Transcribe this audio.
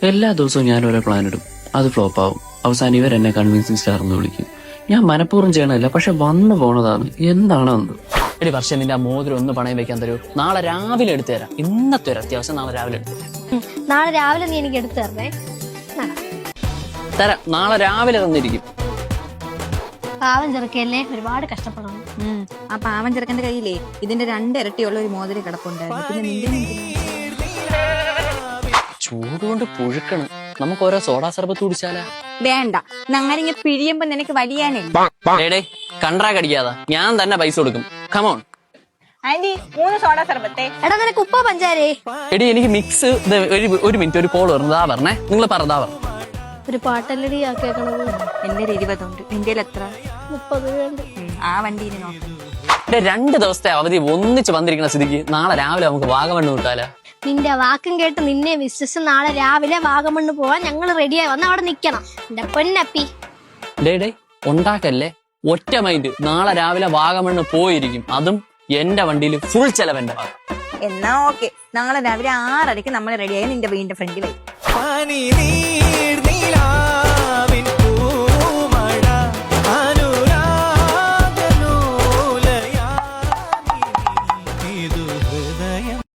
എല്ലാ ദിവസവും ഞാൻ ഓരോ പ്ലാൻ ഇടും, അത് ഫ്ലോപ്പ് ആവും. അവസാനം ഇവർ എന്നെ കൺവിൻസിങ് സ്റ്റാർ എന്ന് വിളിക്കും. ഞാൻ മനഃപൂർവ്വം ചെയ്യണമല്ല, പക്ഷെ വന്നു പോണതാണ്. എന്താണോ എന്തോ. എടി വർഷം നിന്റെ ആ മോതിരം ഒന്ന് പണയം വെക്കാൻ തരൂ. നാളെ രാവിലെ എടുത്തു തരാം. ഇന്നത്തെ ഒരു അത്യാവശ്യം നാളെ രാവിലെ എടുത്തു തരാം. നാളെ രാവിലെ നീ എനിക്ക് എടുത്തു തരണേ. തരാം, നാളെ രാവിലെ തന്നിരിക്കും. പാവം ചെറുക്കല്ലേ, ഒരുപാട് കഷ്ടപ്പെടണം. ആ പാവൻ ചെറുക്കന്റെ കയ്യിലേ ഇതിന്റെ 2 ഇരട്ടിയുള്ള ഒരു മോതിരം കിടപ്പുണ്ടായിരുന്നു. പിന്നെ നിന്റെ ചൂടുകൊണ്ട് പുഴുക്കണം. നമുക്ക് ഓരോ സോഡാ സർബത്ത് കുടിച്ചാലാ? വേണ്ട, നങ്ങരിങ്ങ പിഴിയുമ്പോ നിനക്ക് വലിയാനേ. കണ്ട്രാ കടിക്കാതാ, ഞാൻ തന്നെ പൈസ കൊടുക്കും. കമോൺ ആന്റി, 3 സോഡാ സർബത്തെ. എടാ നിനക്ക് ഉപ്പ പഞ്ചാരേ? എടി എനിക്ക് മിക്സ്. ഒരു മിനിറ്റ്, ഒരു കോൾ വരുന്നതാ പറഞ്ഞേ. നിങ്ങൾ പറഞ്ഞാ പറഞ്ഞു. ഒരു പാട്ടല്ലടി ആ കേൾക്കണത്. എന്റെ 20 ഉണ്ട്. നിന്റെ എത്ര? 30 രൂപയുണ്ട്. ആ വണ്ടിയിൽ നോക്കാം. 2 ദിവസത്തെ അവധി ഒന്നിച്ച് വന്നിരിക്കുന്ന സ്ഥിതിക്ക് നാളെ രാവിലെ നമുക്ക് വാഗമണ്ണ് വിട്ടാലോ? നിന്റെ വാക്കും കേട്ട് നിന്നെ വിശ്വസിച്ച് നാളെ രാവിലെ വാഗമണ്ണ് പോവാൻ ഞങ്ങൾ റെഡിയായി വന്ന് അവിടെ നിക്കണം. എന്റെ പൊന്നപ്പി ഡേ ഉണ്ടാക്കല്ലേ. ഒറ്റ മൈൻഡ്, നാളെ രാവിലെ വാഗമണ്ണ് പോയിരിക്കും. അതും എന്റെ വണ്ടിയിൽ ഫുൾ ചെലവെന്റെ ഭാഗം. എന്നാ ഓക്കെ, നാളെ രാവിലെ 6:30 നമ്മൾ റെഡിയായി നിന്റെ വീടിന്റെ ഫ്രണ്ടിൽ വരും.